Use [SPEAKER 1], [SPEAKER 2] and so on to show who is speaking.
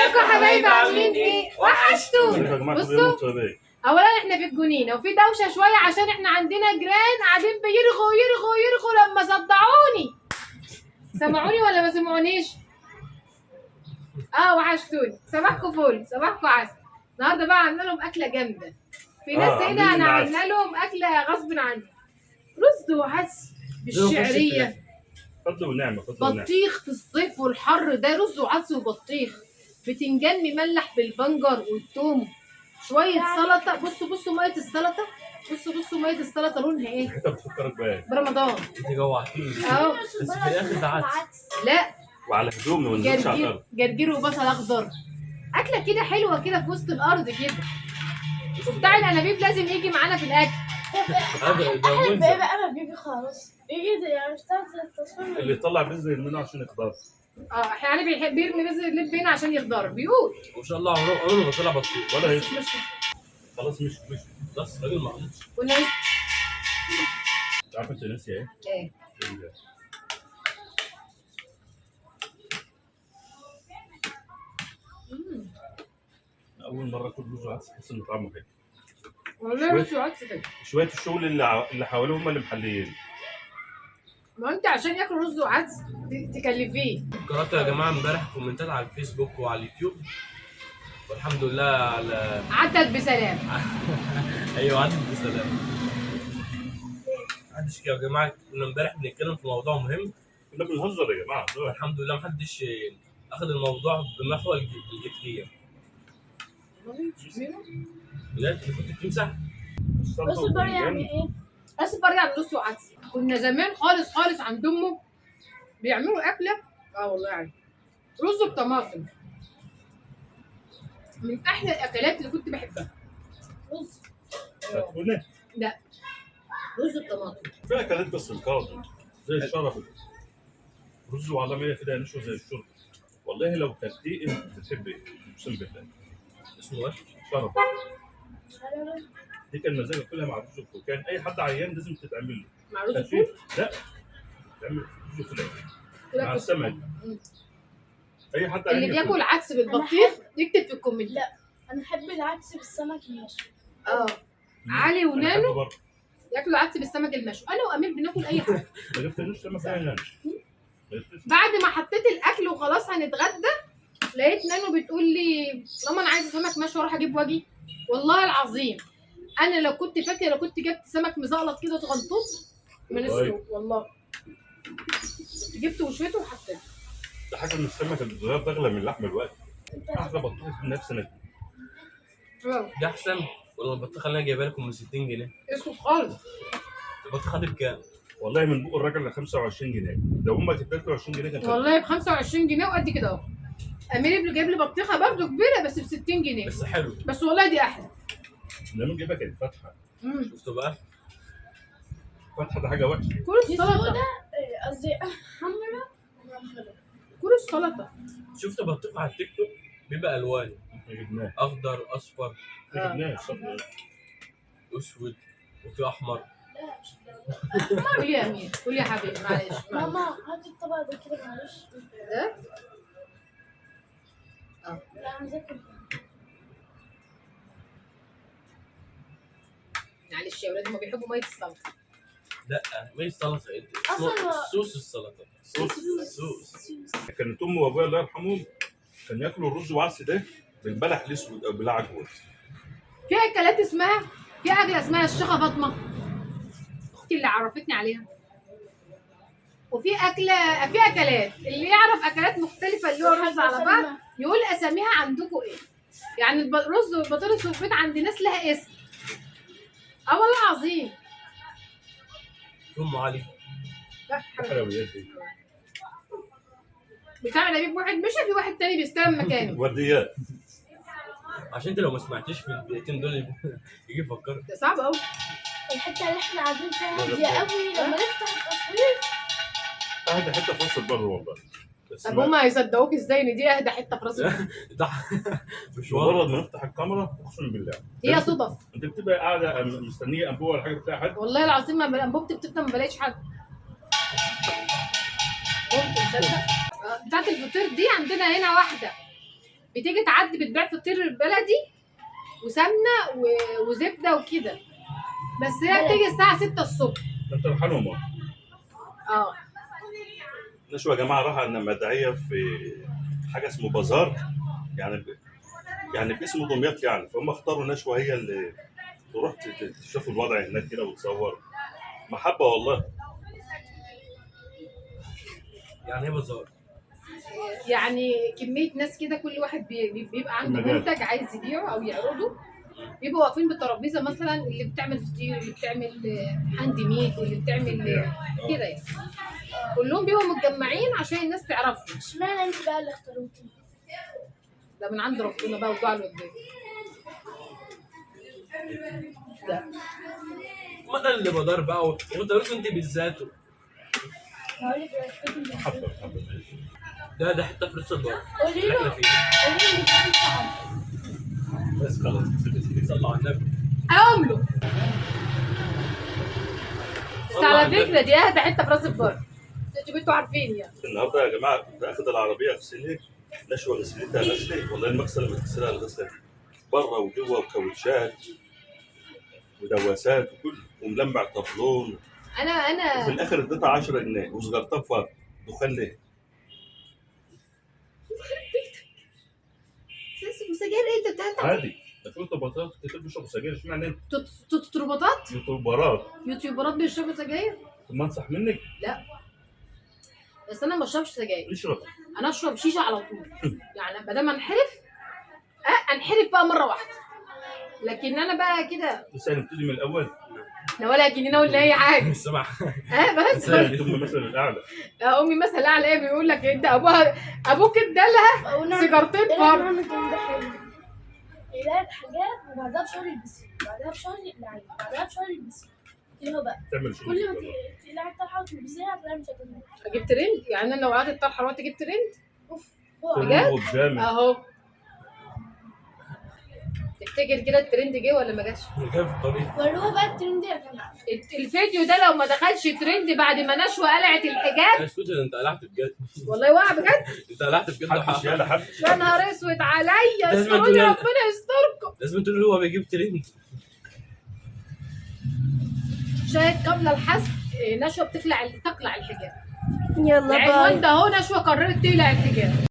[SPEAKER 1] ازيكم يا حبايبي عاملين ايه؟ وحشتونا. بصوا اولا احنا في الجنينه وفي دوشه شويه عشان احنا عندنا جيران قاعدين بيرغوا يرغوا يرغوا لما صدعوني. سمعوني ولا ما سمعونيش؟ وحشتوني. صباحكم فل، صباحكم عسل. النهارده بقى عامله لهم اكله جامده. في ناس هنا انا عامله لهم اكله غصب عني. رز وعدس بالشعريه.
[SPEAKER 2] فضل ونعمه
[SPEAKER 1] بطيخ في الصيف والحر ده، رز وعدس وبطيخ، بتنجان مملح بالبنجر والثوم، شويه سلطه. بصوا ميه السلطه، بصوا ميه السلطه لونها ايه؟
[SPEAKER 2] انت بتفكرك بايه؟
[SPEAKER 1] برمضان.
[SPEAKER 3] انت جوعتيني. بس في الاخر ده عدس.
[SPEAKER 1] لا
[SPEAKER 2] وعلى هدومنا ونزلش على الارض.
[SPEAKER 1] جرجير وبصل اخضر، اكله كده حلوه كده في وسط الارض كده. وبتاع الانابيب لازم يجي معانا في الاكل.
[SPEAKER 4] احنا بقى ما بيجي خالص. ايه ده يعني؟ مش بتاعت التصوير
[SPEAKER 2] اللي يطلع بيز منه عشان يخضر.
[SPEAKER 1] يعني بيحب يرمي بذر اللب هنا عشان يخضر بيقول.
[SPEAKER 3] ما شاء الله عمره ما طلع بطيخ
[SPEAKER 2] ولا يشوف. خلاص مش
[SPEAKER 3] بس راجل معلش.
[SPEAKER 1] كنا
[SPEAKER 2] عارف انت ناسي ايه؟
[SPEAKER 1] ايه؟
[SPEAKER 2] اول مره اكل رز وعدس احس ان طعمه حلو.
[SPEAKER 1] والله رز وعدس كده.
[SPEAKER 2] شويه الشغل اللي حواليه هم اللي محليين.
[SPEAKER 1] ما انت عشان ياكل رز وعدس تكلفيه.
[SPEAKER 3] قرأت يا جماعه امبارح كومنتات على الفيسبوك وعلى اليوتيوب، والحمد لله على
[SPEAKER 1] عدت بسلام.
[SPEAKER 3] ايوه عدت بسلام. محدش يا جماعه، كنا امبارح بنتكلم في موضوع مهم.
[SPEAKER 2] كنا بنهزر يا جماعه.
[SPEAKER 3] الحمد لله محدش اخذ الموضوع بمحور الجديه. بجد انت كنت بتمسح؟
[SPEAKER 4] اصبر يعني ايه؟
[SPEAKER 1] اصبر يعني رز وعدس. كنا زمان خالص عند امه بيعملوا اكله والله يعني رز بطماطم، من احلى الاكلات اللي كنت بحبها. رز لا رز بطماطم.
[SPEAKER 2] في اكلات بس الكاظم زي الشرف، رز وعلى ميه كده نشوي زي الشرب. والله لو كلتيه انت بتحبي اقسم بالله.
[SPEAKER 3] اسمه ايه؟
[SPEAKER 2] شرف. دي كان مزاج كلها مع رز وكان اي حد عيان لازم تتعمل له
[SPEAKER 1] مع رز
[SPEAKER 2] خفيف. لا تعمل رز فلان مع السمك. اي حد عيان
[SPEAKER 1] اللي بياكل عدس بالبطيخ يكتب في الكومنت.
[SPEAKER 4] لا انا احب العدس بالسمك المشوي.
[SPEAKER 1] علي ونانو ياكلوا عدس بالسمك المشوي. انا وامير بناكل اي حاجه.
[SPEAKER 2] ما جبتلوش سمك يعني.
[SPEAKER 1] بعد ما حطيت الاكل وخلاص هنتغدى، لقيت نانو بتقول لي ماما انا عايزه سمك مشوي اروح اجيب واجي. والله العظيم انا لو كنت فاكره لو كنت جبت سمك مزقلط كده صغنطوط من السوق والله جبته وشويته وحطيته.
[SPEAKER 2] ده حاجه من السمك الصغير ده اغلى من اللحم الوقت. احلى بطيخ في نفسنا.
[SPEAKER 3] ده احسن ولا البطيخه اللي انا جايبها لكم من 60 جنيه؟
[SPEAKER 1] اسكت خالص.
[SPEAKER 3] البطيخه دي بكام؟
[SPEAKER 2] والله من بوق الراجل ل 25 جنيه. لو امك اديت له 20 جنيه كان
[SPEAKER 1] والله ب 25 جنيه وقد كده اهو. امير ابني جايب لي بطيخه برضه كبيره بس ب 60 جنيه.
[SPEAKER 3] بس حلو.
[SPEAKER 1] بس والله دي احلى.
[SPEAKER 2] لما جايبها كانت فاتحه.
[SPEAKER 3] شفتوا بقى؟
[SPEAKER 2] فاتحه ده حاجه وحشه.
[SPEAKER 1] كل السلطه
[SPEAKER 4] قصدي حمرا.
[SPEAKER 1] كل السلطه.
[SPEAKER 3] شفت بطيخ على التيك توك بيبقى الوان
[SPEAKER 2] جبناه
[SPEAKER 3] اخضر اصفر
[SPEAKER 2] جبناه
[SPEAKER 3] اسود وفي احمر.
[SPEAKER 1] قول يا امير قول يا حبيبي معلش.
[SPEAKER 4] ماما هات الطبق ده كده معلش.
[SPEAKER 1] ده
[SPEAKER 4] لا انا ذاكر.
[SPEAKER 1] معلش يا ولاد هما بيحبوا ميه السلطه.
[SPEAKER 3] لا مش سلطه،
[SPEAKER 4] أصلاً
[SPEAKER 3] صوص السلطه. صوص.
[SPEAKER 2] كانت امي وابويا الله يرحمهم كانوا ياكلوا الرز وعدس ده بالبلح الاسود او بالعجوه.
[SPEAKER 1] في اكلات اسمها، في اكله اسمها الشيخه فاطمه اختي اللي عرفتني عليها. وفي اكلات اللي يعرف اكلات مختلفه اللي هو رز على بعض يقول اساميها عندكم ايه. يعني الرز والبطاطس والبيض عند ناس لها اسم. والله العظيم.
[SPEAKER 3] ام علي
[SPEAKER 2] حلويات دي
[SPEAKER 1] بتاع نبيب واحد مشى، في واحد تاني بيستلم مكانه.
[SPEAKER 2] ورديات.
[SPEAKER 3] عشان انت لو ما سمعتيش في الدقيقتين دول يجي يفكرك.
[SPEAKER 1] ده صعب قوي.
[SPEAKER 4] الحته اللي احنا قاعدين فيها هاديه قوي لما نفتح التصوير.
[SPEAKER 2] اهدى حته في راس البر والله.
[SPEAKER 1] طب هما هيصدقوك ازاي ان دي اهدى حته في راس البر؟
[SPEAKER 3] ده مش
[SPEAKER 2] مجرد ما نفتح الكاميرا اقسم بالله
[SPEAKER 1] هي صدف.
[SPEAKER 2] انت بتبقى قاعده مستنيه انبوبه ولا حاجه بتاع حد.
[SPEAKER 1] والله العظيم ما انبوبتي بتفتح ما بلاقيش حد. ممكن تصدق؟ بتاعت الفطير دي عندنا هنا واحده بتيجي تعدي بتبيع فطير بلدي وسمنه وزبده وكده، بس هي بتيجي الساعه 6 الصبح.
[SPEAKER 2] انت رحلهم.
[SPEAKER 1] اه
[SPEAKER 2] نشوى يا جماعه راح عند مدعيه في حاجه اسمه بازار، يعني باسم دمياط يعني، فهم اختاروا نشوى هي اللي تروح تشوف الوضع هناك كده وتصور. محبه والله.
[SPEAKER 3] يعني ايه بازار؟
[SPEAKER 1] يعني كميه ناس كده، كل واحد بيبقى عنده
[SPEAKER 2] المجال.
[SPEAKER 1] منتج عايز يبيعه او يعرضه، بيبقوا واقفين بالترابيزه، مثلا اللي بتعمل فطير، اللي بتعمل هاند ميد، واللي بتعمل كده يعني، كلهم بيبقوا متجمعين عشان الناس تعرفهم.
[SPEAKER 4] اشمعنى انت بقى اللي اختاروكي؟
[SPEAKER 1] ده من عند ربنا بقى وجعله قدام.
[SPEAKER 3] ما انا اللي بدار بقى وانت انت بالذات.
[SPEAKER 4] هقول لك بقى
[SPEAKER 2] محبه محبه.
[SPEAKER 3] ده حته في لسه الدار
[SPEAKER 4] قولي
[SPEAKER 3] اللي احنا
[SPEAKER 4] له
[SPEAKER 3] فيه.
[SPEAKER 4] قولي له مش صعب.
[SPEAKER 2] بس خلاص.
[SPEAKER 3] صلى على النبي.
[SPEAKER 1] اقوم له. بس
[SPEAKER 3] صلى
[SPEAKER 1] على
[SPEAKER 3] النبي.
[SPEAKER 1] فكره دي اهدى حته في راس البر، انتوا عارفين يعني.
[SPEAKER 2] النهارده يا جماعه كنت اخد العربيه اغسلها، نشوى غسلتها غسله، والله المغسله اللي بتغسلها الغسله دي بره وجوه وكاوتشات ودواسات وكل، وملمع طبلون، وفي
[SPEAKER 1] انا
[SPEAKER 2] الاخر اديتها 10 جنيه وصغرتها في دخان ليه؟
[SPEAKER 1] سجاير ايه انت بتاعت
[SPEAKER 2] عادي، ده في طبقات كتير بيشربوا سجاير، اشمعنى انت؟
[SPEAKER 1] تروبوتات
[SPEAKER 2] يوتيوبرات.
[SPEAKER 1] يوتيوبرات بيشربوا سجاير؟
[SPEAKER 2] طب ما انصح منك
[SPEAKER 1] لا، بس انا ما بشربش سجاير،
[SPEAKER 2] اشرب.
[SPEAKER 1] انا اشرب شيشه على طول. يعني ما دام انحرف انحرف بقى مره واحده، لكن انا بقى كده
[SPEAKER 2] لسه هنبتدي من الاول.
[SPEAKER 1] لا ولا جنينه ولا اي حاجه.
[SPEAKER 3] سمع.
[SPEAKER 1] بس
[SPEAKER 2] ثم مثلا الاعلى.
[SPEAKER 1] امي مثلا اعلى ايه، بيقول لك انت ابوك ادالها سيجارتين فرد.
[SPEAKER 4] نعمل كده حلو. يلاقي حاجات وبعدها بشهر يلبسها، بعدها بشهر يقلعها، بعدها بشهر يلبسها. اللي هو بقى
[SPEAKER 2] تعمل شغل
[SPEAKER 4] كل ما
[SPEAKER 2] كده.
[SPEAKER 4] تلاقي الطرحه وتلبسيها هتلاقي مش هتلبسها.
[SPEAKER 1] اجيب ترند يعني، انا لو قعدت الطرحه دلوقتي جبت ترند
[SPEAKER 4] اوف هو
[SPEAKER 1] بجد؟
[SPEAKER 2] قدامي.
[SPEAKER 1] اهو. تفتكر كده الترند جه ولا ما جاش؟
[SPEAKER 3] كيف الطريق؟
[SPEAKER 4] وروها بقى الترند يا جماعه.
[SPEAKER 1] الفيديو ده لو ما دخلش ترند بعد ما نشوى قلعت الحجاب،
[SPEAKER 3] اسكت انت قلعت بجد.
[SPEAKER 1] والله واقع بجد.
[SPEAKER 3] انت قلعت بجد.
[SPEAKER 2] حبش يلا حبش.
[SPEAKER 1] يا نهار اسود عليا،
[SPEAKER 3] لازم
[SPEAKER 1] استروني
[SPEAKER 3] تقول-
[SPEAKER 1] ربنا يستركم.
[SPEAKER 3] لازم تقول له هو بيجيب ترند.
[SPEAKER 1] شاهد قبل الحذف نشوى تقلع الحجاب.
[SPEAKER 4] يلا
[SPEAKER 1] العنوان ده اهو، نشوى قررت تقلع الحجاب.